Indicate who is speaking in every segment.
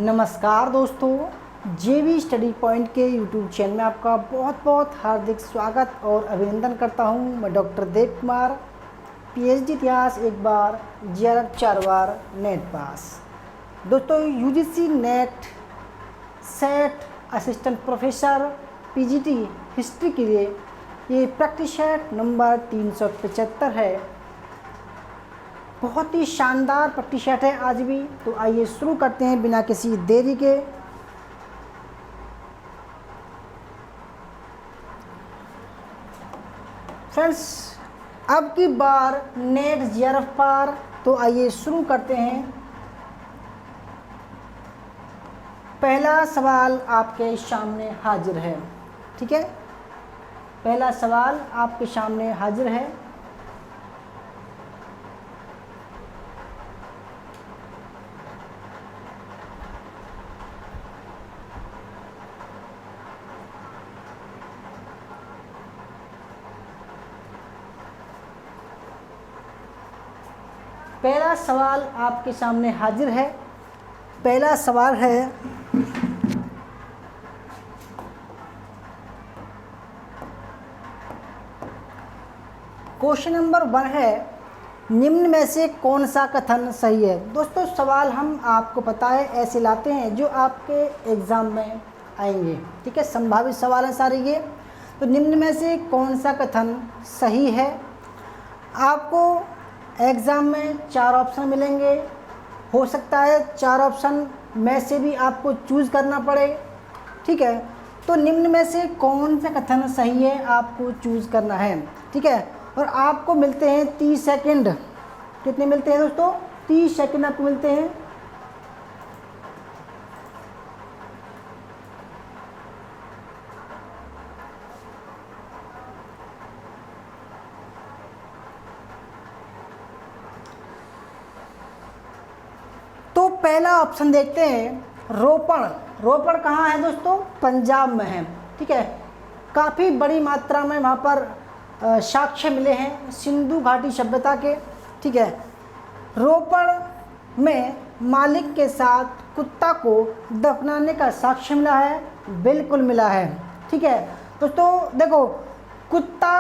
Speaker 1: नमस्कार दोस्तों, जेवी स्टडी पॉइंट के यूट्यूब चैनल में आपका बहुत बहुत हार्दिक स्वागत और अभिनंदन करता हूं। मैं डॉक्टर देव कुमार, पीएचडी इतिहास एक बार, जेआरएफ 4 बार, नेट पास। दोस्तों, UGC net set assistant professor PGT history के लिए ये प्रैक्टिस सेट नंबर 375 है। बहुत ही शानदार प्रैक्टिस सेट है आज भी। तो आइए शुरू करते हैं बिना किसी देरी के। फ्रेंड्स, अब की बार नेट जेआरएफ पार, तो आइए शुरू करते हैं। पहला सवाल आपके सामने हाजिर है। ठीक है, पहला सवाल आपके सामने हाजिर है। पहला सवाल आपके सामने हाजिर है। पहला सवाल है, क्वेश्चन नंबर 1 है, निम्न में से कौन सा कथन सही है। दोस्तों, सवाल हम आपको पता है ऐसे लाते हैं जो आपके एग्ज़ाम में आएंगे। ठीक है, संभावित सवाल हैं सारे ये। तो निम्न में से कौन सा कथन सही है। आपको एग्ज़ाम में 4 ऑप्शन मिलेंगे। हो सकता है 4 ऑप्शन में से भी आपको चूज़ करना पड़े। ठीक है, तो निम्न में से कौन सा कथन सही है आपको चूज़ करना है। ठीक है, और आपको मिलते हैं 30 सेकंड। कितने मिलते हैं दोस्तों? 30 सेकंड आपको मिलते हैं। तो पहला ऑप्शन देखते हैं, रोपण। रोपण कहाँ है दोस्तों? पंजाब में है। ठीक है, काफ़ी बड़ी मात्रा में वहाँ पर साक्ष्य मिले हैं सिंधु घाटी सभ्यता के। ठीक है, रोपण में मालिक के साथ कुत्ता को दफनाने का साक्ष्य मिला है। बिल्कुल मिला है। ठीक है दोस्तों, देखो, कुत्ता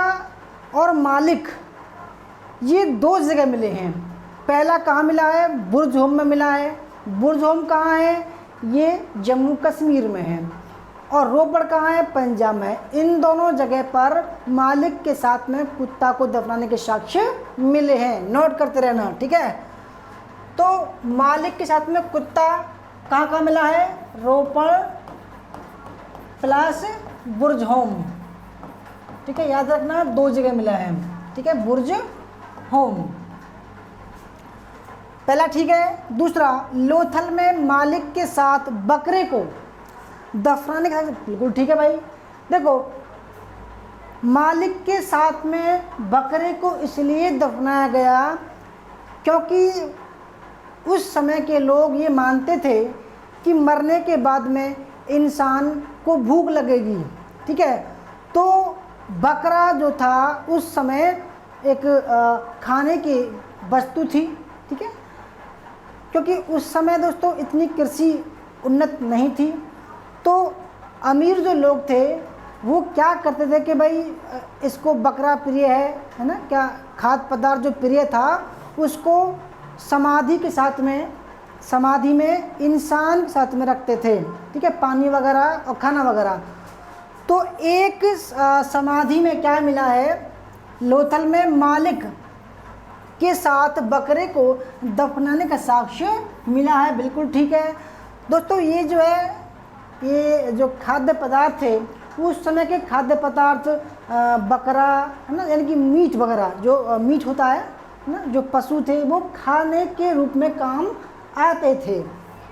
Speaker 1: और मालिक ये 2 जगह मिले हैं। पहला कहाँ मिला है? बुर्ज होम में मिला है। बुर्ज होम कहाँ है? ये जम्मू कश्मीर में है। और रोपड़ कहाँ है? पंजाब में। इन दोनों जगह पर मालिक के साथ में कुत्ता को दफनाने के साक्ष्य मिले हैं। नोट करते रहना। ठीक है, तो मालिक के साथ में कुत्ता कहाँ कहाँ मिला है? रोपड़ प्लस बुर्ज होम। ठीक है, याद रखना 2 जगह मिला है। ठीक है, बुर्ज होम पहला। ठीक है, दूसरा, लोथल में मालिक के साथ बकरे को दफनाने का। बिल्कुल ठीक है भाई। देखो, मालिक के साथ में बकरे को इसलिए दफनाया गया क्योंकि उस समय के लोग ये मानते थे कि मरने के बाद में इंसान को भूख लगेगी। ठीक है, तो बकरा जो था उस समय एक खाने की वस्तु थी। ठीक है, क्योंकि उस समय दोस्तों इतनी कृषि उन्नत नहीं थी। तो अमीर जो लोग थे वो क्या करते थे कि भाई इसको बकरा प्रिय है ना, क्या खाद्य पदार्थ जो प्रिय था उसको समाधि के साथ में, समाधि में इंसान के साथ में रखते थे। ठीक है, पानी वगैरह और खाना वगैरह। तो एक समाधि में क्या मिला है? लोथल में मालिक के साथ बकरे को दफनाने का साक्ष्य मिला है। बिल्कुल ठीक है दोस्तों। ये जो है, ये जो खाद्य पदार्थ थे उस समय के खाद्य पदार्थ बकरा है ना, यानी कि मीट वगैरह, जो मीट होता है ना, जो पशु थे वो खाने के रूप में काम आते थे।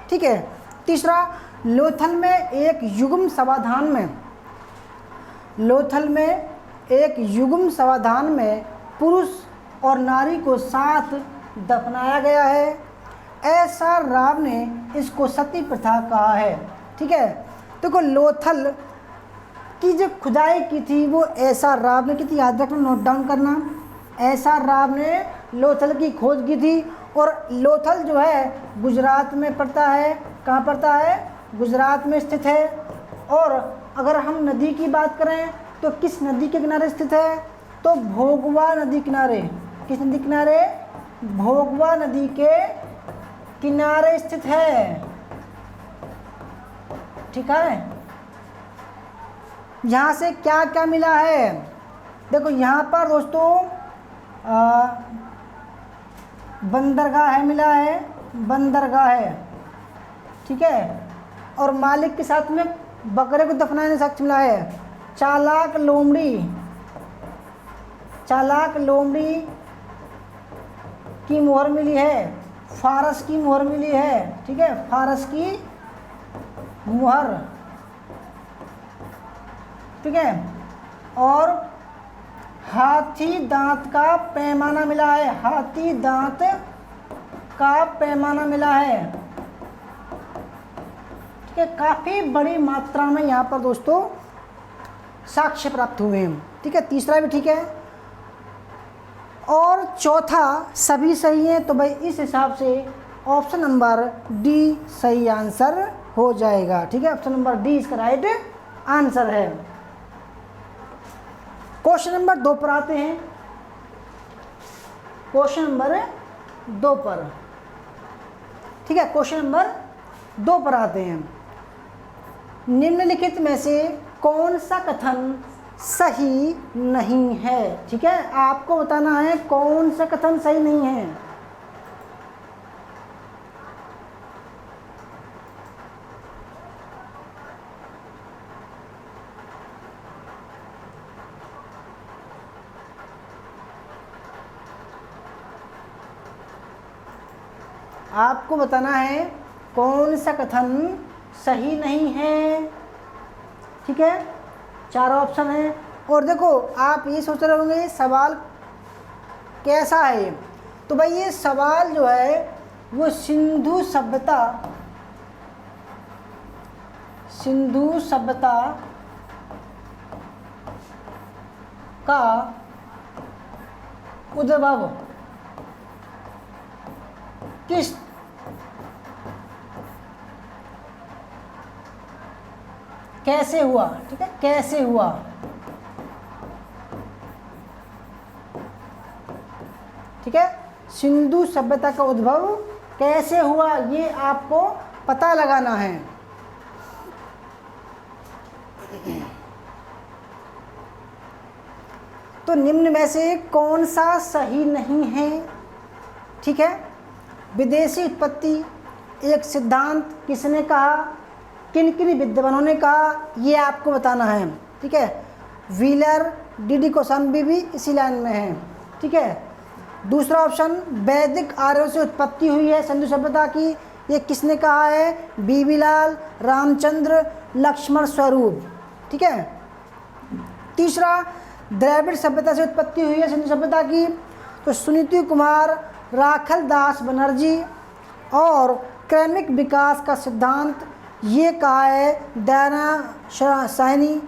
Speaker 1: ठीक है, तीसरा, लोथल में एक युग्म समाधान में, लोथल में एक युग्म समाधान में पुरुष और नारी को साथ दफनाया गया है। ऐसा राव ने इसको सती प्रथा कहा है। ठीक है, देखो, लोथल की जो खुदाई की थी वो ऐसा राव ने की थी। याद रखना, नोट डाउन करना। ऐसा राव ने लोथल की खोज की थी। और लोथल जो है गुजरात में पड़ता है। कहाँ पड़ता है? गुजरात में स्थित है। और अगर हम नदी की बात करें तो किस नदी के किनारे स्थित है? तो भोगवा नदी किनारे। किस नदी किनारे? भोगवा नदी के किनारे स्थित है। ठीक है। यहाँ से क्या क्या मिला है? देखो यहाँ पर दोस्तों बंदरगाह है, मिला है, बंदरगाह है। ठीक है। और मालिक के साथ में बकरे को दफनाने साक्ष्य मिला है। चालाक लोमड़ी, चालाक लोमड़ी की मोहर मिली है। फारस की मोहर मिली है। ठीक है, फारस की मोहर। ठीक है। और हाथी दांत का पैमाना मिला है। हाथी दांत का पैमाना मिला है। ठीक है, काफ़ी बड़ी मात्रा में यहाँ पर दोस्तों साक्ष्य प्राप्त हुए हैं। ठीक है, तीसरा भी ठीक है और चौथा सभी सही है। तो भाई इस हिसाब से ऑप्शन नंबर डी सही आंसर हो जाएगा। ठीक है, ऑप्शन नंबर डी इसका राइट आंसर है। क्वेश्चन नंबर 2 पर आते हैं। क्वेश्चन नंबर 2 पर, ठीक है, क्वेश्चन नंबर 2 पर आते हैं। निम्नलिखित में से कौन सा कथन सही नहीं है? ठीक है, आपको बताना है कौन सा कथन सही नहीं है। आपको बताना है कौन सा कथन सही नहीं है। ठीक है, 4 ऑप्शन है। और देखो आप ये सोच रहे होंगे सवाल कैसा है। तो भाई ये सवाल जो है वो सिंधु सभ्यता का उद्भव किस कैसे हुआ? ठीक है, कैसे हुआ? ठीक है, सिंधु सभ्यता का उद्भव कैसे हुआ ये आपको पता लगाना है। तो निम्न में से कौन सा सही नहीं है? ठीक है, विदेशी उत्पत्ति एक सिद्धांत किसने कहा, किन किन विद्वानों ने कहा, ये आपको बताना है। ठीक है, व्हीलर, डी कोसम्बी भी इसी लाइन में है। ठीक है, दूसरा ऑप्शन वैदिक आर्यों से उत्पत्ति हुई है सिंधु सभ्यता की, ये किसने कहा है, बीबी लाल, रामचंद्र, लक्ष्मण स्वरूप। ठीक है, तीसरा द्रविड़ सभ्यता से उत्पत्ति हुई है सिंधु सभ्यता की, तो सुनीति कुमार, राखल दास बनर्जी, और क्रमिक विकास का सिद्धांत ये कहा है दयाना साहनी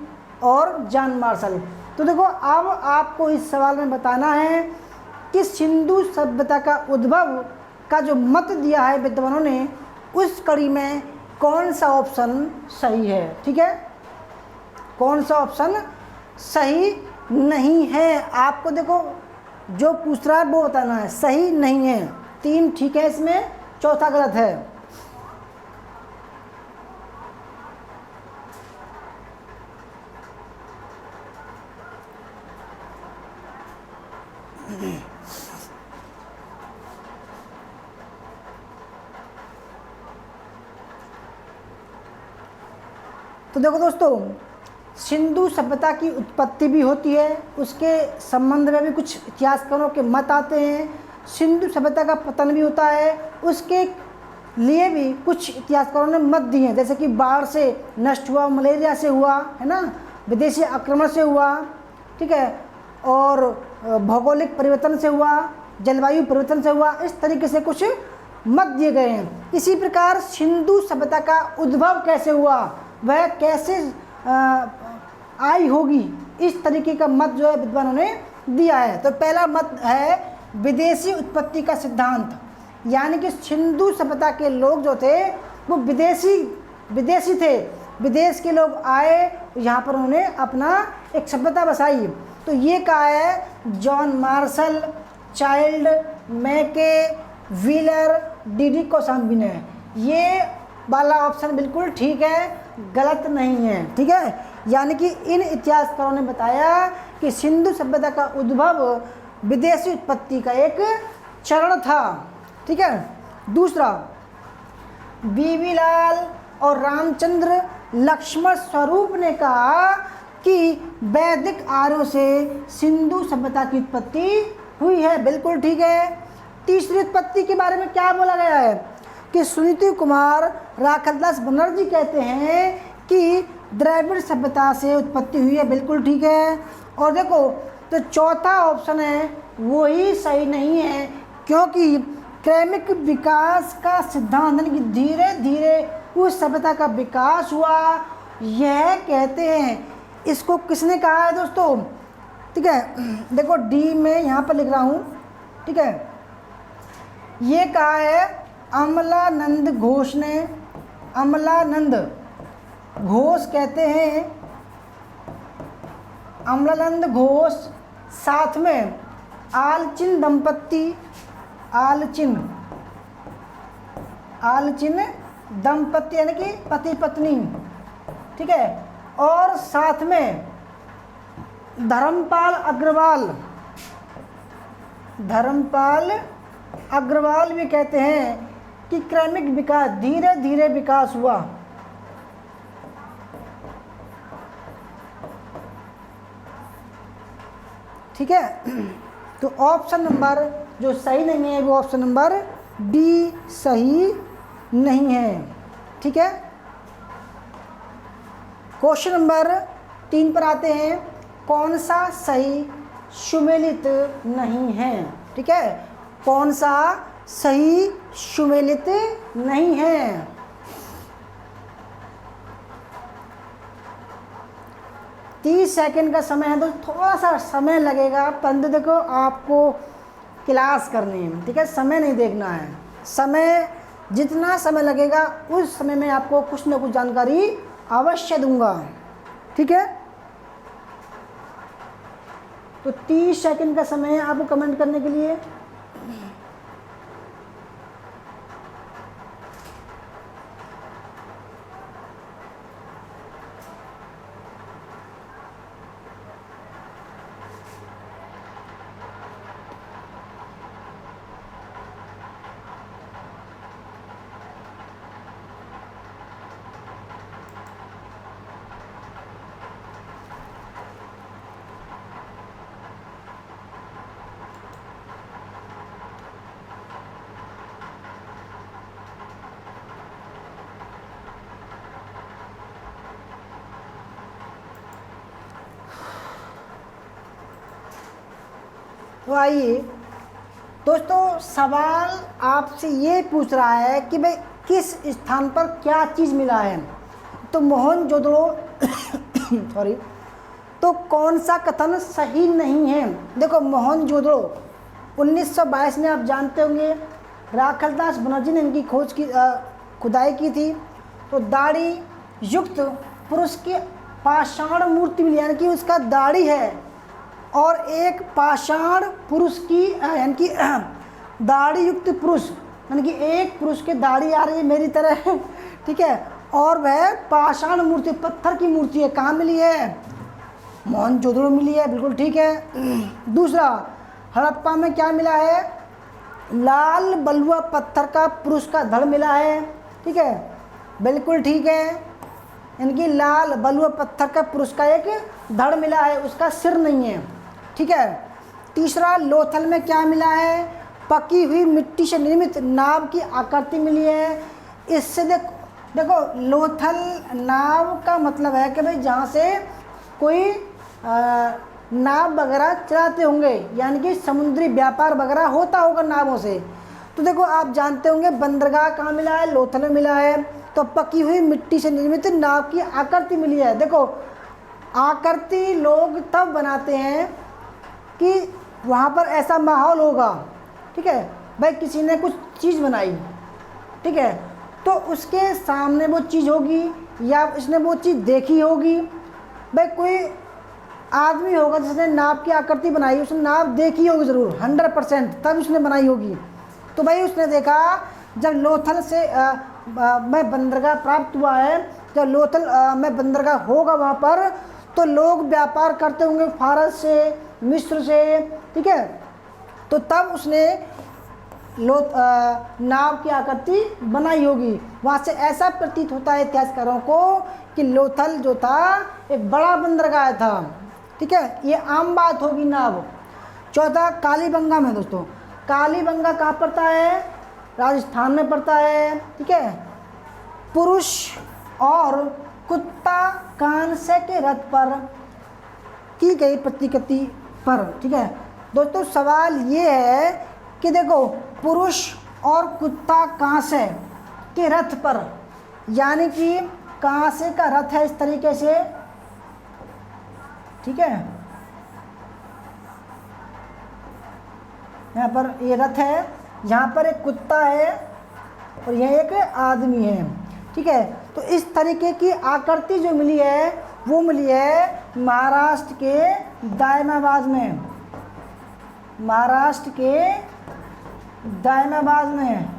Speaker 1: और जॉन मार्शल। तो देखो अब आपको इस सवाल में बताना है कि सिंधु सभ्यता का उद्भव का जो मत दिया है विद्वानों ने, उस कड़ी में कौन सा ऑप्शन सही है। ठीक है, कौन सा ऑप्शन सही नहीं है, आपको देखो जो पूछ रहा है वो बताना है। सही नहीं है, 3 ठीक है इसमें, चौथा गलत है। तो देखो दोस्तों, सिंधु सभ्यता की उत्पत्ति भी होती है, उसके संबंध में भी कुछ इतिहासकारों के मत आते हैं। सिंधु सभ्यता का पतन भी होता है, उसके लिए भी कुछ इतिहासकारों ने मत दिए हैं, जैसे कि बाढ़ से नष्ट हुआ, मलेरिया से हुआ है ना, विदेशी आक्रमण से हुआ। ठीक है, और भौगोलिक परिवर्तन से हुआ, जलवायु परिवर्तन से हुआ, इस तरीके से कुछ मत दिए गए हैं। इसी प्रकार सिंधु सभ्यता का उद्भव कैसे हुआ, वह कैसे आई होगी, इस तरीके का मत जो है विद्वानों ने दिया है। तो पहला मत है विदेशी उत्पत्ति का सिद्धांत, यानी कि सिंधु सभ्यता के लोग जो थे वो विदेशी थे, विदेश के लोग आए, यहाँ पर उन्होंने अपना एक सभ्यता बसाई। तो ये कहा है जॉन मार्शल, चाइल्ड, मैके, व्हीलर, डीडी कौशाम्बी ने। ये वाला ऑप्शन बिल्कुल ठीक है, गलत नहीं है। ठीक है, यानी कि इन इतिहासकारों ने बताया कि सिंधु सभ्यता का उद्भव विदेशी उत्पत्ति का एक चरण था। ठीक है। दूसरा, बीबी लाल और रामचंद्र लक्ष्मण स्वरूप ने कहा कि वैदिक आर्यों से सिंधु सभ्यता की उत्पत्ति हुई है। बिल्कुल ठीक है। तीसरी उत्पत्ति के बारे में क्या बोला गया है कि सुनीति कुमार राखलदास बनर्जी कहते हैं कि द्रविड़ सभ्यता से उत्पत्ति हुई है। बिल्कुल ठीक है। और देखो, तो चौथा ऑप्शन है वो ही सही नहीं है, क्योंकि क्रमिक विकास का सिद्धांत यानी कि धीरे धीरे उस सभ्यता का विकास हुआ, यह कहते हैं। इसको किसने कहा है दोस्तों? ठीक है, देखो डी में यहाँ पर लिख रहा हूँ। ठीक है, ये कहा है अमलानंद घोष ने। अमलानंद घोष कहते हैं, अमलानंद घोष, साथ में आलचिन दंपत्ति, आलचिन दंपत्ति यानी कि पति पत्नी। ठीक है, और साथ में धर्मपाल अग्रवाल भी कहते हैं कि क्रमिक विकास, धीरे धीरे विकास हुआ। ठीक है, तो ऑप्शन नंबर जो सही नहीं है वो ऑप्शन नंबर डी सही नहीं है। ठीक है, क्वेश्चन नंबर 3 पर आते हैं। कौन सा सही सुमेलित नहीं है? ठीक है, कौन सा सही सुमेलित नहीं है? तीस सेकेंड का समय है, तो थोड़ा सा समय लगेगा, परंतु देखो आपको क्लास करनी है। ठीक है, समय नहीं देखना है। समय, जितना समय लगेगा उस समय में आपको कुछ न कुछ जानकारी अवश्य दूंगा। ठीक है, तो 30 सेकंड का समय है आपको कमेंट करने के लिए। तो आइए दोस्तों, सवाल आपसे ये पूछ रहा है कि भाई किस स्थान पर क्या चीज़ मिला है। तो मोहनजोदड़ो सॉरी, तो कौन सा कथन सही नहीं है? देखो, मोहनजोदड़ो 1922 में आप जानते होंगे राखलदास बनर्जी ने इनकी खुदाई की थी। तो दाढ़ी युक्त पुरुष की पाषाण मूर्ति मिली, यानी कि उसका दाढ़ी है, और एक पाषाण पुरुष की यानी कि दाढ़ी युक्त पुरुष, यानी कि एक पुरुष के दाढ़ी आ रही है मेरी तरह। ठीक है, और वह पाषाण मूर्ति, पत्थर की मूर्ति है। कहाँ मिली है? मोहनजोदड़ो मिली है। बिल्कुल ठीक है। दूसरा, हड़प्पा में क्या मिला है? लाल बलुआ पत्थर का पुरुष का धड़ मिला है। ठीक है, बिल्कुल ठीक है। इनकी लाल बलुआ पत्थर का पुरुष का एक धड़ मिला है, उसका सिर नहीं है। ठीक है। तीसरा, लोथल में क्या मिला है? पकी हुई मिट्टी से निर्मित नाव की आकृति मिली है। इससे देखो लोथल नाव का मतलब है कि भाई जहाँ से कोई नाव वगैरह चलाते होंगे, यानी कि समुद्री व्यापार वगैरह होता होगा नावों से। तो देखो आप जानते होंगे बंदरगाह कहाँ मिला है? लोथल में मिला है। तो पकी हुई मिट्टी से निर्मित नाव की आकृति मिली है। देखो आकृति लोग तब बनाते हैं कि वहाँ पर ऐसा माहौल होगा। ठीक है भाई, किसी ने कुछ चीज़ बनाई, ठीक है, तो उसके सामने वो चीज़ होगी या उसने वो चीज़ देखी होगी। भाई कोई आदमी होगा जिसने नाव की आकृति बनाई, उसने नाव देखी होगी ज़रूर 100%, तब उसने बनाई होगी। तो भाई उसने देखा जब लोथल से में बंदरगाह प्राप्त हुआ है, जब लोथल में बंदरगाह होगा वहाँ पर, तो लोग व्यापार करते होंगे फारस से, मिस्र से, ठीक है। तो तब उसने नाव की आकृति बनाई होगी। वहाँ से ऐसा प्रतीत होता है इतिहासकारों को कि लोथल जो था एक बड़ा बंदरगाह था, ठीक है। ये आम बात होगी नाव। चौथा कालीबंगा में दोस्तों, कालीबंगा कहाँ पड़ता है? राजस्थान में पड़ता है, ठीक है। पुरुष और कुत्ता कांसे के रथ पर की गई प्रतिकृति पर, ठीक है। दोस्तों सवाल ये है कि देखो पुरुष और कुत्ता कांसे के रथ पर, यानी कि कांसे का रथ है इस तरीके से, ठीक है। यहाँ पर ये रथ है, यहाँ पर एक कुत्ता है और यह एक आदमी है, ठीक है। तो इस तरीके की आकृति जो मिली है वो मिली है महाराष्ट्र के दायमाबाद में, महाराष्ट्र के दायमाबाद में,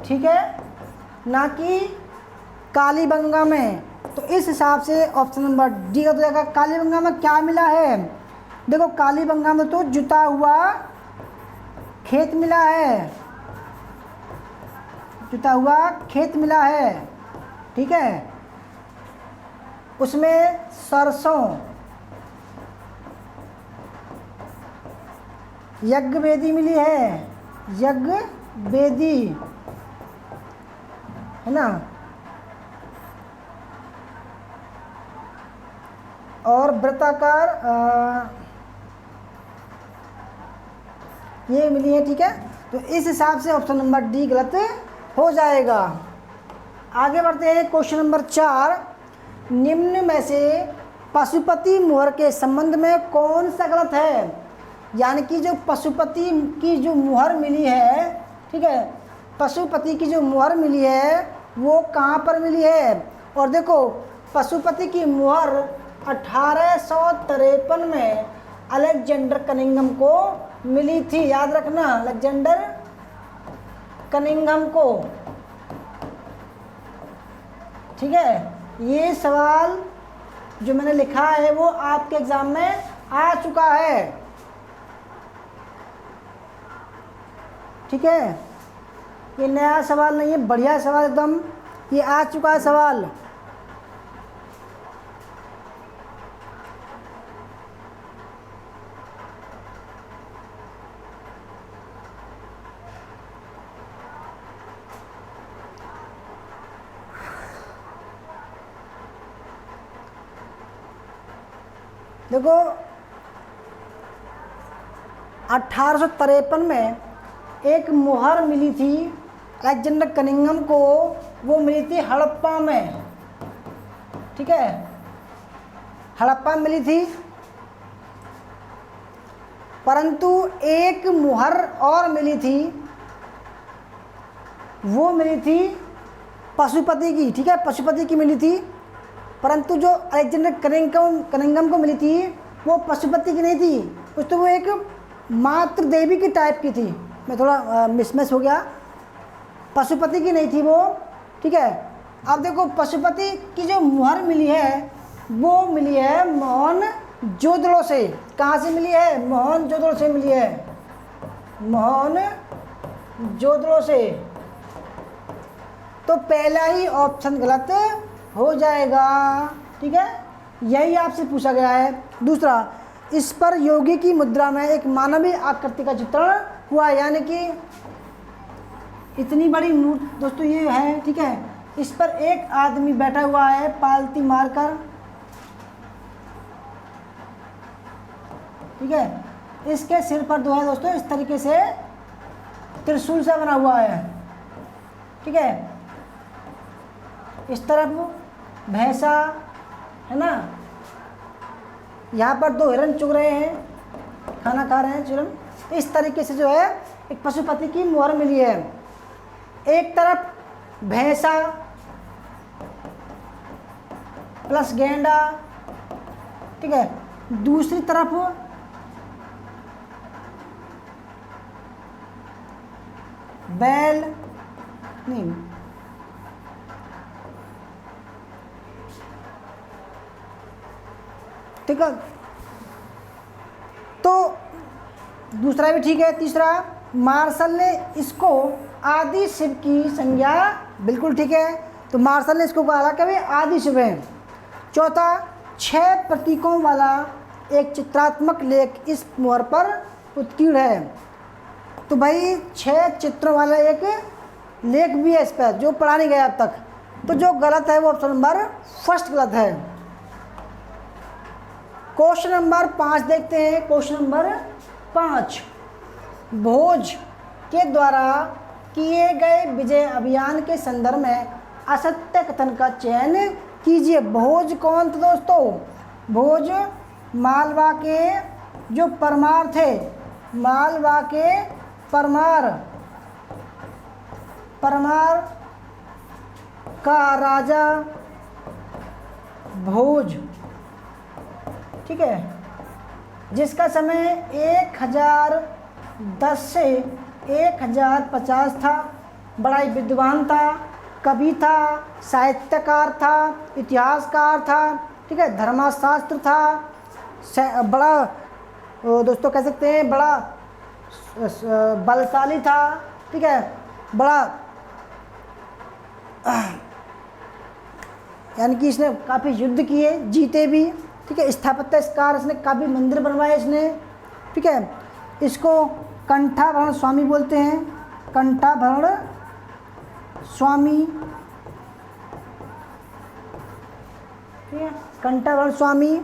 Speaker 1: ठीक है, ना कि कालीबंगा में। तो इस हिसाब से ऑप्शन नंबर डी का तो जाएगा। कालीबंगा में क्या मिला है? देखो कालीबंगा में तो जुता हुआ खेत मिला है, जुता हुआ खेत मिला है, ठीक है। उसमें सरसों, यज्ञ वेदी मिली है, यज्ञ वेदी है ना, और वृत्ताकार ये मिली है, ठीक है। तो इस हिसाब से ऑप्शन नंबर डी गलत हो जाएगा। आगे बढ़ते हैं क्वेश्चन नंबर 4। निम्न में से पशुपति मुहर के संबंध में कौन सा गलत है? यानी कि जो पशुपति की जो मुहर मिली है, ठीक है, पशुपति की जो मुहर मिली है वो कहाँ पर मिली है? और देखो पशुपति की मुहर 1853 में अलेक्जेंडर कनिंघम को मिली थी, याद रखना, अलेक्जेंडर कनिंघम को, ठीक है। ये सवाल जो मैंने लिखा है वो आपके एग्जाम में आ चुका है, ठीक है। ये नया सवाल नहीं है, बढ़िया सवाल एकदम, ये आ चुका है सवाल। देखो 1853 में एक मुहर मिली थी अलेक्जेंडर कनिंघम को, वो मिली थी हड़प्पा में, ठीक है, हड़प्पा में मिली थी। परंतु एक मुहर और मिली थी, वो मिली थी पशुपति की, ठीक है, पशुपति की मिली थी। परंतु जो अलेक्जेंडर कनिंघम को मिली थी वो पशुपति की नहीं थी, कुछ तो वो एक मातृ देवी की टाइप की थी। मैं थोड़ा मिसमैच हो गया, पशुपति की नहीं थी वो, ठीक है। अब देखो पशुपति की जो मुहर मिली है वो मिली है मोहनजोदड़ो से। कहाँ से मिली है? मोहनजोदड़ो से मिली है, मोहनजोदड़ो से। तो पहला ही ऑप्शन गलत हो जाएगा, ठीक है, यही आपसे पूछा गया है। दूसरा, इस पर योगी की मुद्रा में एक मानवीय आकृति का चित्रण हुआ, यानी कि इतनी बड़ी मूर्ति दोस्तों ये है, ठीक है, इस पर एक आदमी बैठा हुआ है पालती मारकर, ठीक है। इसके सिर पर जो है दोस्तों इस तरीके से त्रिशूल से बना हुआ है, ठीक है। इस तरफ भैंसा है ना, यहाँ पर दो हिरन चुग रहे हैं, खाना खा रहे हैं चिरन। इस तरीके से जो है एक पशुपति की मोहर मिली है। एक तरफ भैंसा प्लस गेंडा, ठीक है, दूसरी तरफ बैल नहीं, ठीक है, तो दूसरा भी ठीक है। तीसरा, मार्शल ने इसको आदि शिव की संज्ञा, बिल्कुल ठीक है, तो मार्शल ने इसको कहा कि भाई आदि शिव है। चौथा, 6 प्रतीकों वाला एक चित्रात्मक लेख इस मोहर पर उत्कीर्ण है। तो भाई 6 चित्रों वाला एक लेख भी है इस पर, जो पढ़ा नहीं गया अब तक। तो जो गलत है वो ऑप्शन नंबर फर्स्ट गलत है। क्वेश्चन नंबर 5 देखते हैं। क्वेश्चन नंबर 5, भोज के द्वारा किए गए विजय अभियान के संदर्भ में असत्य कथन का चयन कीजिए। भोज कौन थे दोस्तों? भोज मालवा के जो परमार थे, मालवा के परमार का राजा भोज, ठीक है, जिसका समय 1010 से 1050 था। बड़ा ही विद्वान था, कवि था, साहित्यकार था, इतिहासकार था, ठीक है, धर्मशास्त्र था, बड़ा दोस्तों कह सकते हैं बड़ा बलशाली था, ठीक है, बड़ा यानी कि इसने काफ़ी युद्ध किए, जीते भी, ठीक है, स्थापत्यकार इसने काफ़ी मंदिर बनवाए इसने, ठीक है। इसको कंठाभरण स्वामी बोलते हैं, कंठाभरण स्वामी, ठीक है, कंठाभरण स्वामी।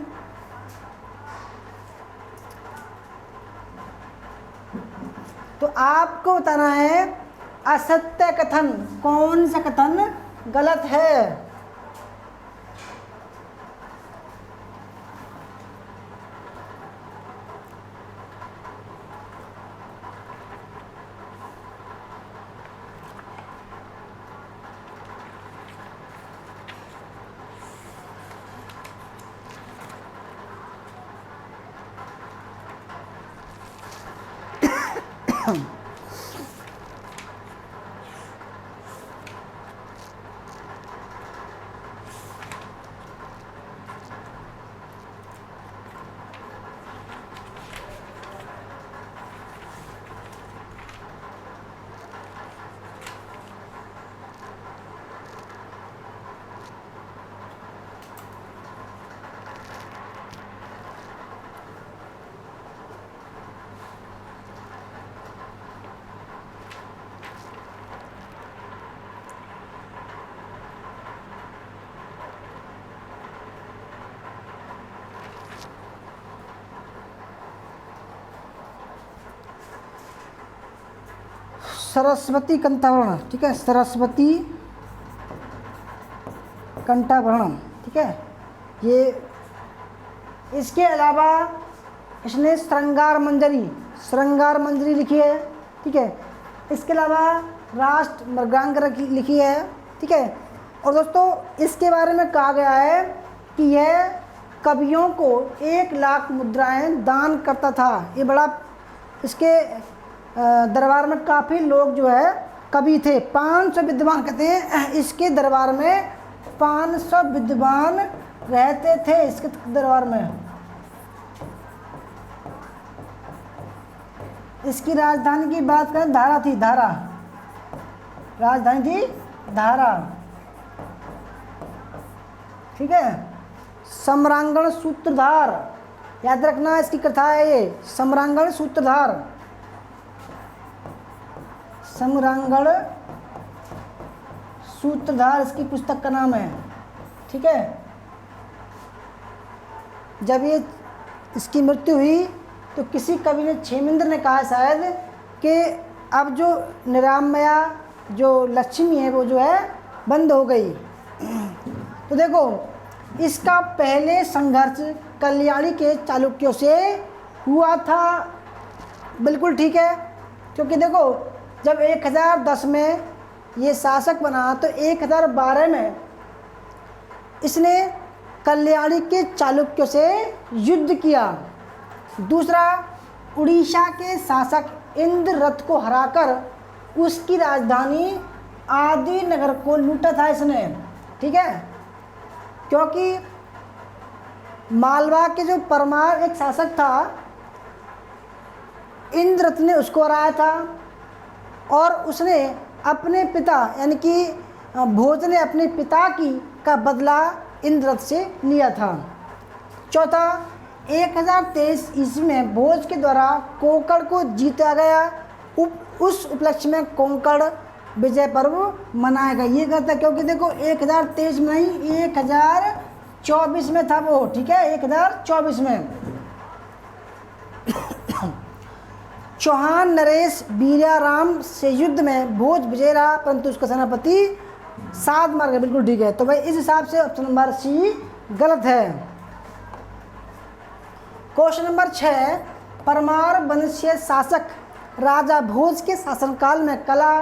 Speaker 1: तो आपको बताना है असत्य कथन, कौन सा कथन गलत है। सरस्वती कंठाभरण, ठीक है, सरस्वती कंठाभरण, ठीक है। ये इसके अलावा इसने श्रृंगार मंजरी लिखी है, ठीक है। इसके अलावा राष्ट्र मृगांक लिखी है, ठीक है। और दोस्तों इसके बारे में कहा गया है कि यह कवियों को 1 लाख मुद्राएं दान करता था। ये बड़ा, इसके दरबार में काफ़ी लोग जो है कवि थे, 500 विद्वान कहते हैं, इसके दरबार में 500 विद्वान रहते थे इसके दरबार में। इसकी राजधानी की बात करें, धारा थी, धारा, राजधानी थी धारा, ठीक है। सम्रांगण सूत्रधार, याद रखना इसकी कथा है ये, सम्रांगण सूत्रधार, सम्रांगण सूत्रधार इसकी पुस्तक का नाम है, ठीक है। जब ये इसकी मृत्यु हुई तो किसी कवि ने, क्षेमेंद्र ने कहा शायद कि अब जो निरामया जो लक्ष्मी है वो जो है बंद हो गई। तो देखो इसका पहले संघर्ष कल्याणी के चालुक्यों से हुआ था, बिल्कुल ठीक है। क्योंकि देखो जब 1010 में ये शासक बना तो 1012 में इसने कल्याणी के चालुक्यों से युद्ध किया। दूसरा, उड़ीसा के शासक इंद्ररथ को हराकर उसकी राजधानी आदिनगर को लूटा था इसने, ठीक है। क्योंकि मालवा के जो परमार एक शासक था, इंद्ररथ ने उसको हराया था और उसने अपने पिता यानी कि भोज ने अपने पिता का बदला इंद्ररथ से लिया था। चौथा, 1023 ईस्वी में भोज के द्वारा कोंकण को जीता गया। उस उपलक्ष्य में कोंकण विजय पर्व मनाया गया। ये कहता है क्योंकि देखो 1023 में नहीं 1024 में था वो, ठीक है, 1024 में। चौहान नरेश बीराराम से युद्ध में भोज विजय रहा, परंतु उसका सेनापति सात मार गया। बिल्कुल ठीक है। तो भाई इस हिसाब से ऑप्शन नंबर सी गलत है। क्वेश्चन नंबर 6, परमार वंशीय शासक राजा भोज के शासनकाल में कला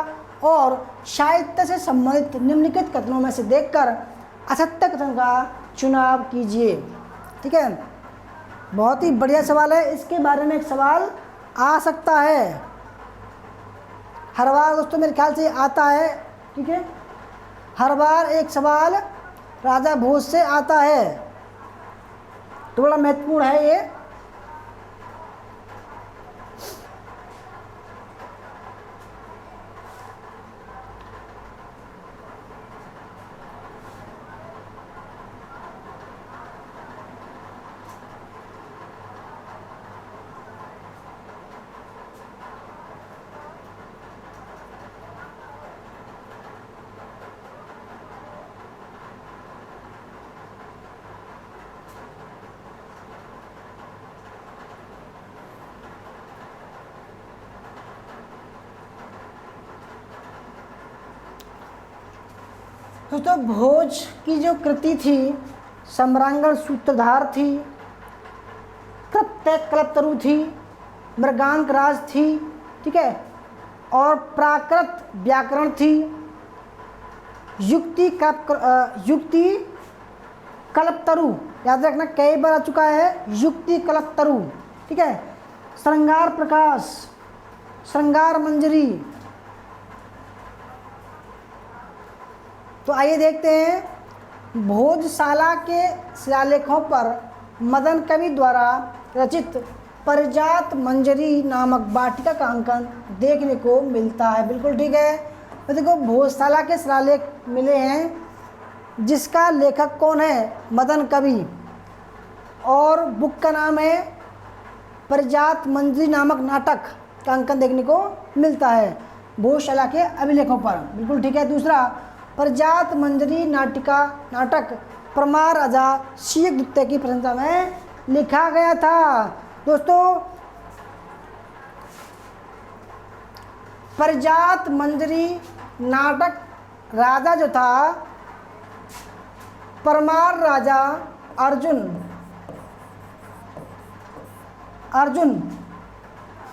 Speaker 1: और साहित्य से संबंधित निम्नलिखित कथनों में से देखकर असत्य कथन का चुनाव कीजिए, ठीक है। बहुत ही बढ़िया सवाल है, इसके बारे में एक सवाल आ सकता है हर बार दोस्तों, मेरे ख्याल से आता है, ठीक है। हर बार एक सवाल राजा भोज से आता है, तो बड़ा महत्वपूर्ण है ये। दोस्तों भोज की जो कृति थी सम्रांगण सूत्रधार थी, प्रत्यय कल्पतरु थी, मृगांक राज थी, ठीक है, और प्राकृत व्याकरण थी, युक्ति कल्पतरु, याद रखना कई बार आ चुका है, युक्ति कल्पतरु, ठीक है, श्रृंगार प्रकाश, श्रृंगार मंजरी। तो आइए देखते हैं भोजशाला के शिलालेखों पर मदन कवि द्वारा रचित परिजात मंजरी नामक वाटिका का अंकन देखने को मिलता है। बिल्कुल ठीक है। तो देखो भोजशाला के शिलालेख मिले हैं जिसका लेखक कौन है, मदन कवि, और बुक का नाम है परिजात मंजरी नामक नाटक का अंकन देखने को मिलता है भोजशाला के अभिलेखों पर। बिल्कुल ठीक है। दूसरा, परिजात मंजरी नाटक परमार राजा शीघ्र द्वितीय की प्रशंसा में लिखा गया था। दोस्तों परिजात मंजरी नाटक राजा जो था परमार राजा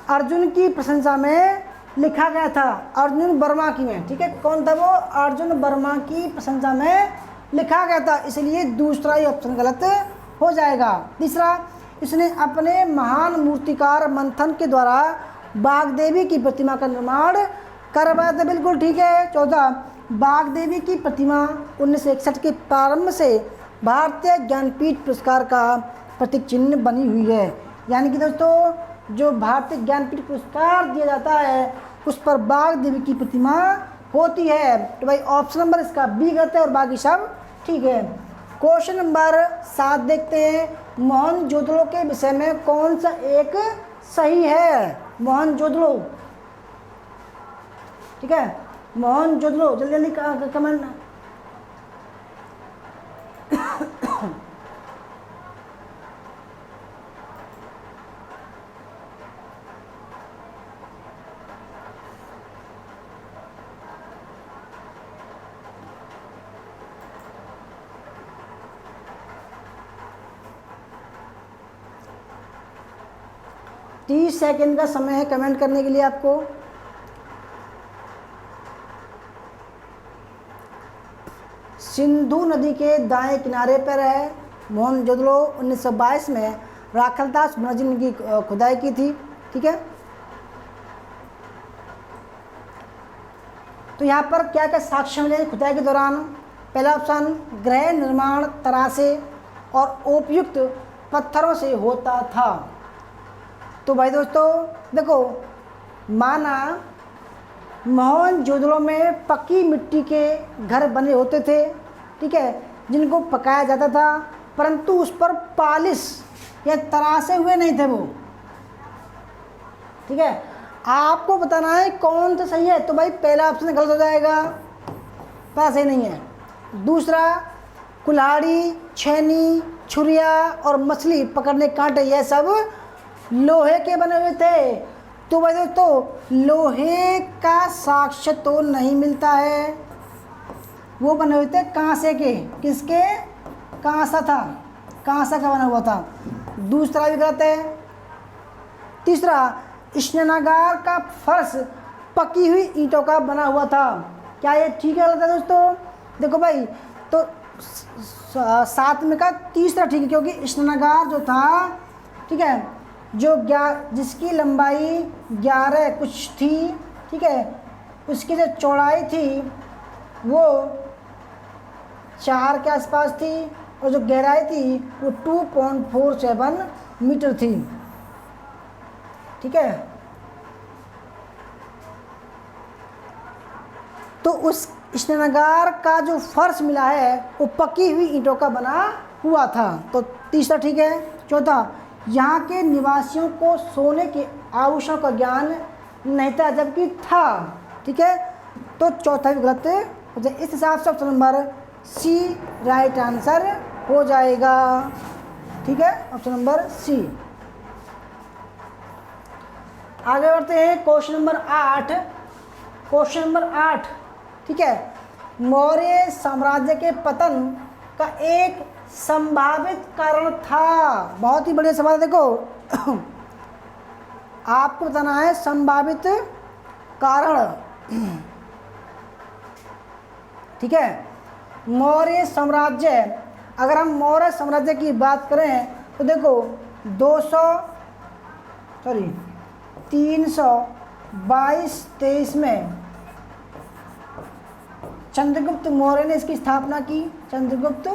Speaker 1: अर्जुन की प्रशंसा में लिखा गया था, अर्जुन वर्मा की में, ठीक है। कौन था वो, अर्जुन वर्मा की प्रशंसा में लिखा गया था, इसलिए दूसरा ही ऑप्शन गलत हो जाएगा। तीसरा, इसने अपने महान मूर्तिकार मंथन के द्वारा बागदेवी की प्रतिमा का निर्माण करवाया था। बिल्कुल ठीक है। चौथा, बागदेवी की प्रतिमा 1961 के प्रारंभ से भारतीय ज्ञानपीठ पुरस्कार का प्रतीक चिन्ह बनी हुई है। यानी कि दोस्तों जो भारतीय ज्ञानपीठ पुरस्कार दिया जाता है उस पर बागदेवी की प्रतिमा होती है। तो भाई ऑप्शन नंबर इसका बी गलत है और बाकी सब ठीक है। क्वेश्चन नंबर 7 देखते हैं। मोहनजोदड़ो के विषय में कौन सा एक सही है। मोहनजोदड़ो, ठीक है, मोहनजोदड़ो, जल्दी जल्दी कमेंट। तीस सेकेंड का समय है कमेंट करने के लिए आपको। सिंधु नदी के दाएं किनारे पर है। मोहनजोदड़ो 1922 में राखलदास बनर्जी ने की खुदाई की थी। ठीक है, तो यहाँ पर क्या क्या साक्ष्य मिले खुदाई के दौरान? पहला ऑप्शन, गृह निर्माण तरासे और उपयुक्त पत्थरों से होता था। तो भाई दोस्तों देखो, माना मोहनजोदड़ो में पक्की मिट्टी के घर बने होते थे, ठीक है, जिनको पकाया जाता था, परंतु उस पर पालिश या तरासे हुए नहीं थे वो। ठीक है, आपको बताना है कौन सा सही है। तो भाई पहला ऑप्शन गलत हो जाएगा, पहला सही नहीं है। दूसरा, कुल्हाड़ी, छेनी, छुरिया और मछली पकड़ने कांटे यह सब लोहे के बने हुए थे। तो भाई दोस्तों लोहे का साक्ष्य तो नहीं मिलता है, वो बने हुए थे कांसे के। किसके? कांसा था, कांसा का बना हुआ था। दूसरा भी गलत है। तीसरा, स्नानागार का फर्श पकी हुई ईंटों का बना हुआ था। क्या ये ठीक है गलत है दोस्तों? देखो भाई, तो साथ में का तीसरा ठीक है, क्योंकि स्नानागार जो था, ठीक है, जो जिसकी लंबाई 11 कुछ थी, ठीक है, उसकी जो चौड़ाई थी वो 4 के आसपास थी और जो गहराई थी वो 2.47 मीटर थी। ठीक है, तो उस स्नानागार का जो फर्श मिला है वो पकी हुई ईंटों का बना हुआ था। तो तीसरा ठीक है। चौथा, यहाँ के निवासियों को सोने के आभूषणों का ज्ञान नहीं था, जबकि था। ठीक है, तो चौथा भी गलत है। इस हिसाब से option number C right answer हो जाएगा। ठीक है, ऑप्शन नंबर सी। आगे बढ़ते हैं क्वेश्चन नंबर 8। क्वेश्चन नंबर 8, ठीक है, मौर्य साम्राज्य के पतन का एक संभावित कारण था। बहुत ही बढ़िया सवाल है। देखो आपको बताना है संभावित कारण। ठीक है, मौर्य साम्राज्य, अगर हम मौर्य साम्राज्य की बात करें तो देखो 322-23 में चंद्रगुप्त मौर्य ने इसकी स्थापना की। चंद्रगुप्त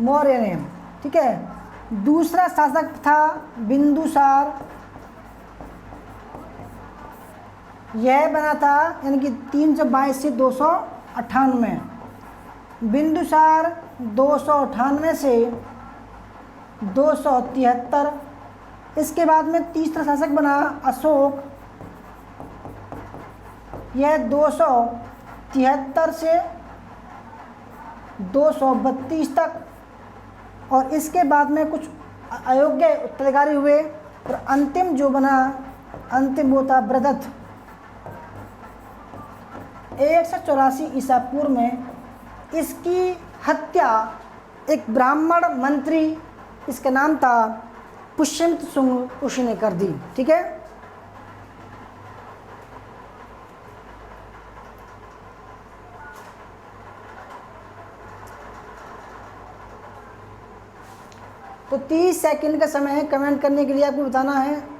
Speaker 1: मौर्य ने, ठीक है। दूसरा शासक था बिंदुसार, यह बना था यानी कि 322 से 298। बिंदुसार 298 से 273। इसके बाद में तीसरा शासक बना अशोक, यह 273 से 232 तक। और इसके बाद में कुछ अयोग्य उत्तराधिकारी हुए और अंतिम जो बना, अंतिम वो था बृहदत्त। 184 ईसा पूर्व में इसकी हत्या एक ब्राह्मण मंत्री, इसका नाम था पुष्यमित्र शुंग, उसने कर दी। ठीक है, तो 30 सेकंड का समय है कमेंट करने के लिए, आपको बताना है।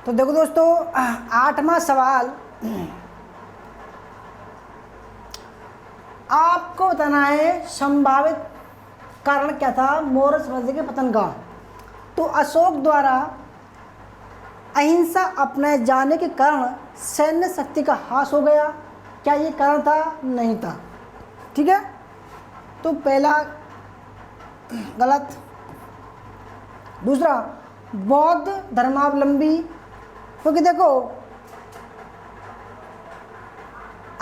Speaker 1: तो देखो दोस्तों, 8वां सवाल आपको बताना है संभावित कारण क्या था मौर्य साम्राज्य के पतन का। तो अशोक द्वारा अहिंसा अपनाए जाने के कारण सैन्य शक्ति का ह्रास हो गया। क्या ये कारण था? नहीं था। ठीक है, तो पहला गलत। दूसरा, बौद्ध धर्मावलंबी, क्योंकि देखो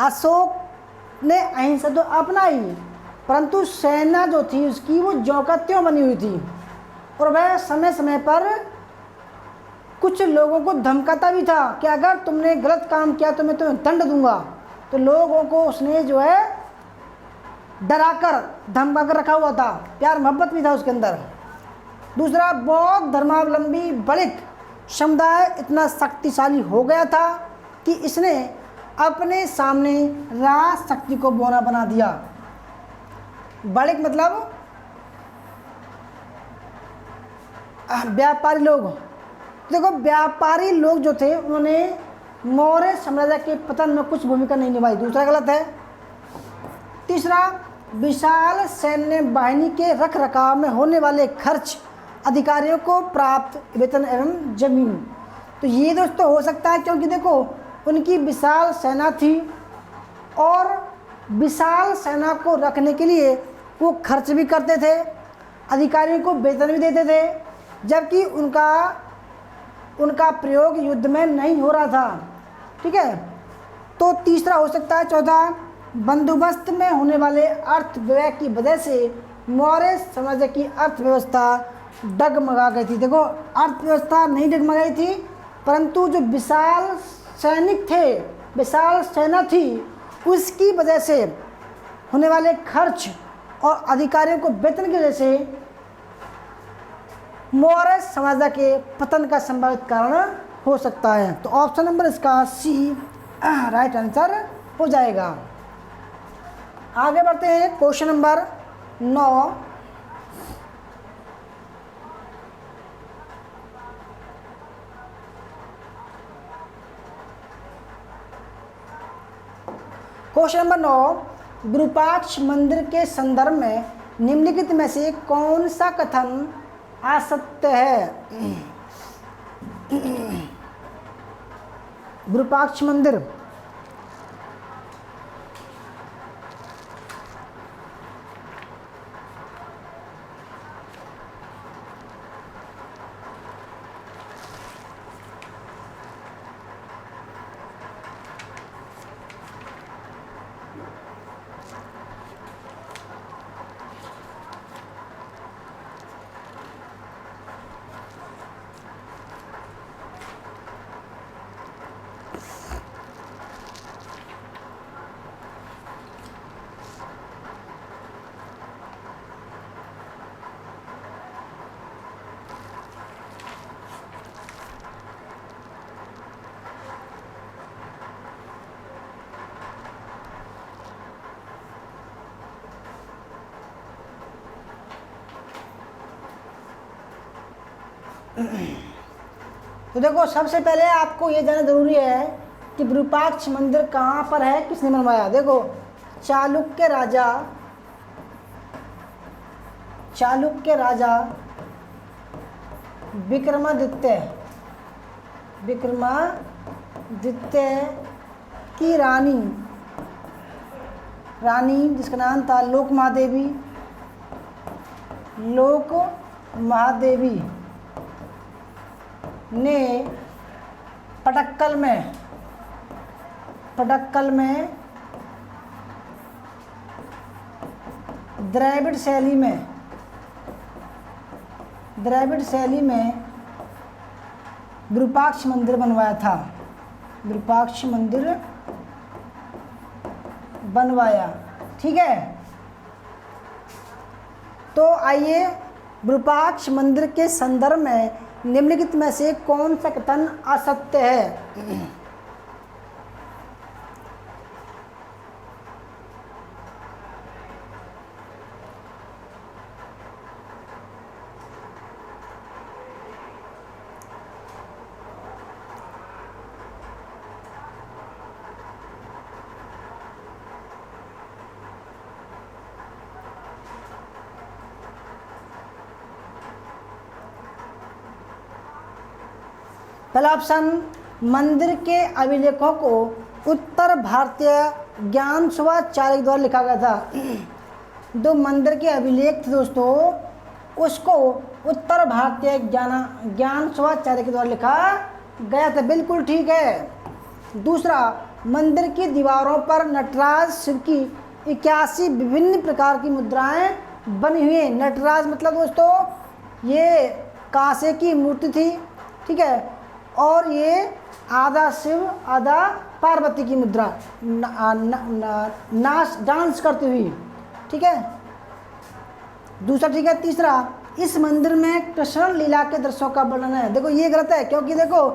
Speaker 1: अशोक ने अहिंसा तो अपनाई, परंतु सेना जो थी उसकी वो ज्यों का त्यों बनी हुई थी, और वह समय समय पर कुछ लोगों को धमकाता भी था कि अगर तुमने गलत काम किया तो मैं तुम्हें दंड दूंगा। तो लोगों को उसने जो है डराकर धमका कर रखा हुआ था, प्यार मोहब्बत भी था उसके अंदर। दूसरा, बौद्ध धर्मावलंबी बलिक समुदाय इतना शक्तिशाली हो गया था कि इसने अपने सामने राज शक्ति को बौना बना दिया। बलिक मतलब व्यापारी लोग। देखो व्यापारी लोग जो थे उन्होंने मौर्य साम्राज्य के पतन में कुछ भूमिका नहीं निभाई। दूसरा गलत है। तीसरा, विशाल सैन्य बाहिनी के रख रखाव में होने वाले खर्च, अधिकारियों को प्राप्त वेतन एवं जमीन। तो ये दोस्तों हो सकता है क्योंकि देखो उनकी विशाल सेना थी और विशाल सेना को रखने के लिए वो खर्च भी करते थे, अधिकारियों को वेतन भी देते थे, जबकि उनका प्रयोग युद्ध में नहीं हो रहा था। ठीक है, तो तीसरा हो सकता है। चौथा, बंदोबस्त में होने वाले अर्थ व्यय की वजह से मौर्य साम्राज्य की अर्थव्यवस्था डगमगा गई थी। देखो अर्थव्यवस्था नहीं डगमगाई थी, परंतु जो विशाल सैनिक थे, विशाल सेना थी, उसकी वजह से होने वाले खर्च और अधिकारियों को वेतन की वजह से मौर्य साम्राज्य के पतन का संभावित कारण हो सकता है। तो ऑप्शन नंबर इसका सी राइट आंसर हो जाएगा। आगे बढ़ते हैं question number 9। Question number 9, Virupaksha मंदिर के संदर्भ में निम्नलिखित में से कौन सा कथन असत्य है? विरूपाक्ष मंदिर, तो देखो सबसे पहले आपको ये जानना जरूरी है कि विरूपाक्ष मंदिर कहाँ पर है, किसने बनवाया। देखो चालुक्य राजा विक्रमादित्य की रानी जिसका नाम था लोक महादेवी ने पटक्कल में द्रविड़ शैली में विरूपाक्ष मंदिर बनवाया था। विरूपाक्ष मंदिर बनवाया, ठीक है। तो आइए विरूपाक्ष मंदिर के संदर्भ में निम्नलिखित में से कौन सा कथन असत्य है? पहला ऑप्शन, मंदिर के अभिलेखों को उत्तर भारतीय ज्ञान सुभाचार्य के द्वारा लिखा गया था। जो मंदिर के अभिलेख थे दोस्तों, उसको उत्तर भारतीय ज्ञान सुभाचार्य के द्वारा लिखा गया था। बिल्कुल ठीक है। दूसरा, मंदिर की दीवारों पर नटराज शिव की 81 विभिन्न प्रकार की मुद्राएं बनी हुई हैं। नटराज मतलब दोस्तों ये कांसे की मूर्ति थी, ठीक है, और ये आधा शिव आधा पार्वती की मुद्रा डांस करती हुई, ठीक है। दूसरा ठीक है। तीसरा, इस मंदिर में कृष्ण लीला के दृश्यों का वर्णन है। देखो ये गलत है, क्योंकि देखो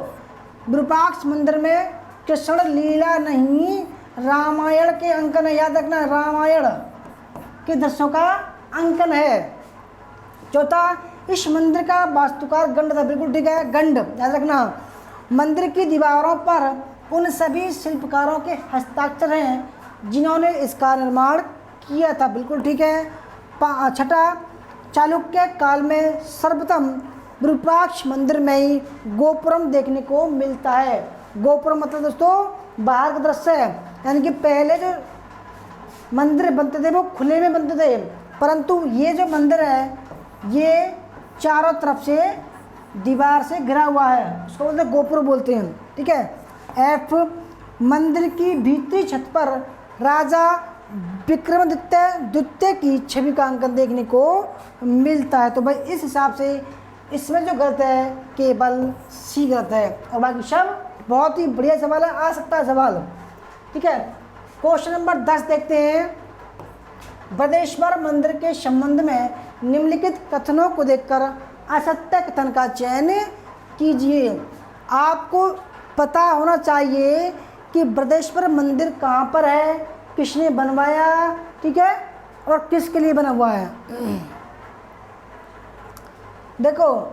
Speaker 1: विरूपाक्ष मंदिर में कृष्ण लीला नहीं, रामायण के अंकन है। याद रखना, रामायण के दृश्यों का अंकन है। चौथा, इस मंदिर का वास्तुकार गंड था। बिल्कुल ठीक है, गंड याद रखना। मंदिर की दीवारों पर उन सभी शिल्पकारों के हस्ताक्षर हैं जिन्होंने इसका निर्माण किया था। बिल्कुल ठीक है। छठा, चालुक्य काल में सर्वप्रथम विरूपाक्ष मंदिर में ही गोपुरम देखने को मिलता है। गोपुरम मतलब दोस्तों बाहर का दृश्य है, यानी कि पहले जो मंदिर बनते थे वो खुले में बनते थे, परंतु ये जो मंदिर है ये चारों तरफ से दीवार से घिरा हुआ है, उसको बोलते गोपुर बोलते हैं, ठीक है। एफ, मंदिर की भीतरी छत पर राजा विक्रमादित्य द्वितीय की छवि का अंकन देखने को मिलता है। तो भाई इस हिसाब से इसमें जो गलत है केवल सी गलत है, और बाकी सब बहुत ही बढ़िया सवाल है, आ सकता है सवाल, ठीक है। क्वेश्चन नंबर 10 देखते हैं। बृहदेश्वर मंदिर के संबंध में निम्नलिखित कथनों को देखकर असत्य कथन का चयन कीजिए। आपको पता होना चाहिए कि बृहदेश्वर मंदिर कहाँ पर है, किसने बनवाया, ठीक है, और किसके लिए बना हुआ है। देखो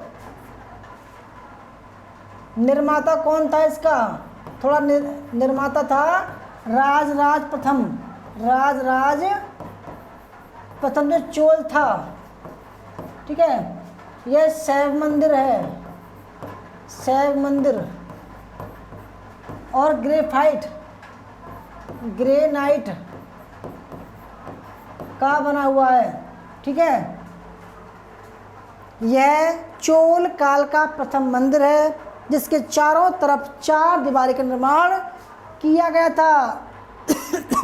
Speaker 1: निर्माता कौन था इसका, थोड़ा निर्माता था राजराज प्रथम जो चोल था, ठीक है। यह शैव मंदिर है, शैव मंदिर, और ग्रेनाइट का बना हुआ है, ठीक है। यह चोल काल का प्रथम मंदिर है जिसके चारों तरफ 4 दीवारी का निर्माण किया गया था।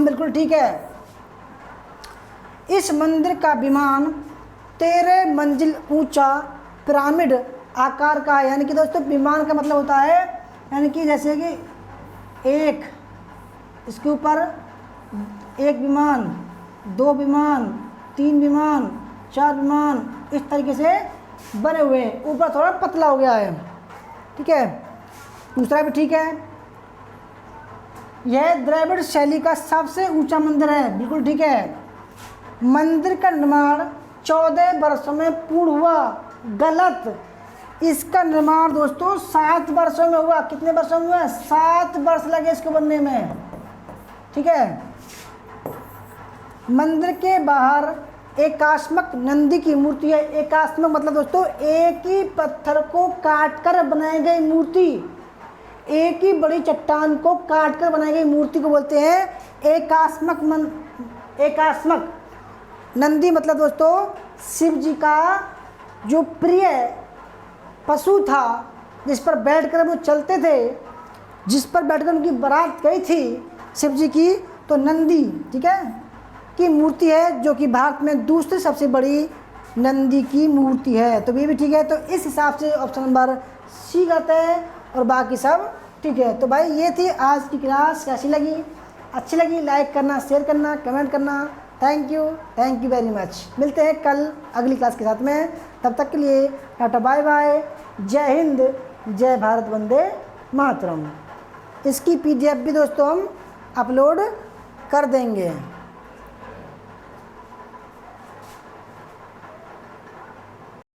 Speaker 1: बिल्कुल ठीक है। इस मंदिर का विमान 13 मंजिल ऊंचा पिरामिड आकार का है। यानी कि दोस्तों विमान का मतलब होता है, यानी कि जैसे कि एक इसके ऊपर एक विमान, 2 विमान, 3 विमान, 4 विमान, इस तरीके से बने हुए, ऊपर थोड़ा पतला हो गया है, ठीक है। दूसरा भी ठीक है। यह द्रविड़ शैली का सबसे ऊंचा मंदिर है। बिल्कुल ठीक है। मंदिर का निर्माण 14 वर्षों में पूर्ण हुआ। गलत। इसका निर्माण दोस्तों 7 वर्षों में हुआ। कितने वर्षों में हुआ? 7 वर्ष लगे इसको बनने में, ठीक है। मंदिर के बाहर एकास्मक नंदी की मूर्ति है। एकास्मक मतलब दोस्तों एक ही पत्थर को काटकर बनाई गई मूर्ति, एक ही बड़ी चट्टान को काटकर बनाई गई मूर्ति को बोलते हैं एकास्मक नंदी। मतलब दोस्तों शिव जी का जो प्रिय पशु था, जिस पर बैठकर वो चलते थे, जिस पर बैठकर उनकी बारात गई थी शिव जी की, तो नंदी, ठीक है, की मूर्ति है, जो कि भारत में दूसरी सबसे बड़ी नंदी की मूर्ति है। तो ये भी ठीक है। तो इस हिसाब से ऑप्शन नंबर सी गलत है और बाकी सब ठीक है। तो भाई ये थी आज की क्लास। कैसी लगी? अच्छी लगी लाइक करना, शेयर करना, कमेंट करना। Thank you very much. मिलते हैं कल अगली क्लास के साथ में। तब तक के लिए टाटा बाय बाय। जय हिंद, जय भारत, वंदे मातरम। इसकी PDF भी दोस्तों हम अपलोड कर देंगे।